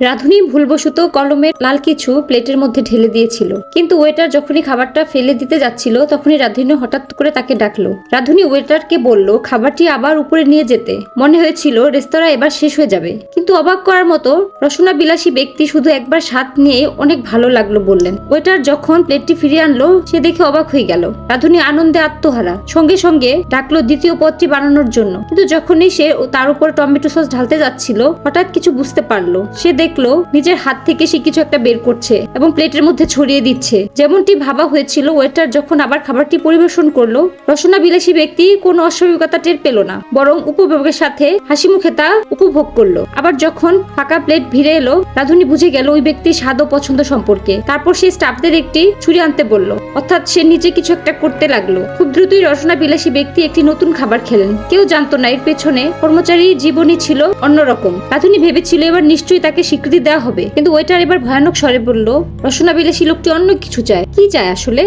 রাধুনী ভুলবশত কলমের লাল কিছু প্লেটের মধ্যে ঢেলে দিয়েছিল, কিন্তু ওয়েটার যখনই খাবারটা ফেলে দিতে যাচ্ছিল তখনই রাধুনী হঠাৎ করে তাকে ডাকলো। রাধুনী ওয়েটারকে বলল খাবারটি আবার উপরে নিয়ে যেতে। মনে হয়েছিল রেস্তোরাঁ এবার শেষ হয়ে যাবে, কিন্তু অবাক করার মতো রসনা বিলাসী ব্যক্তি শুধু একবার স্বাদ নিয়ে অনেক ভালো লাগলো বললেন। ওয়েটার যখন প্লেটটি ফিরিয়ে আনলো সে দেখে অবাক হয়ে গেল। রাধুনী আনন্দে আত্মহারা, সঙ্গে সঙ্গে ডাকলো দ্বিতীয় পদটি বানানোর জন্য। কিন্তু যখনই সে তার উপর টমেটো সস ঢালতে যাচ্ছিল হঠাৎ কিছু বুঝতে পারলো। সে দেখলো নিজের হাত থেকে সে কিছু একটা বের করছে এবং প্লেটের মধ্যে ছড়িয়ে দিচ্ছে। যেমনটি ভাবা হয়েছিল, ওয়েটার যখন আবার খাবারটি পরিবেশন করলো রসনা বিলাসী ব্যক্তি কোনো অস্বাভাবিকতা টের পেল না, বরং উপভোগের সাথে হাসি মুখে তা উপভোগ করলো। আবার যখন ফাঁকা প্লেট ভিড়ে এলো রাধুনী বুঝে গেল ওই ব্যক্তির স্বাদ ও পছন্দ সম্পর্কে। তারপর সে স্টাফদের একটি ছুরি আনতে বলল, অর্থাৎ সে নিজে কিছু একটা করতে লাগলো। খুব দ্রুতই রসনা বিলাসী ব্যক্তি একটি নতুন খাবার খেলেন। কেউ জানতো না এর পেছনে কর্মচারীর জীবনই ছিল অন্যরকম। রাধুনী ভেবেছিল এবার নিশ্চয়ই তাকে স্বীকৃতি দেওয়া হবে, কিন্তু ওয়েটার এবার ভয়ানক স্বরে বলল, রসনা বিলাসী লোকটি অন্য কিছু চায়। কি চায় আসলে?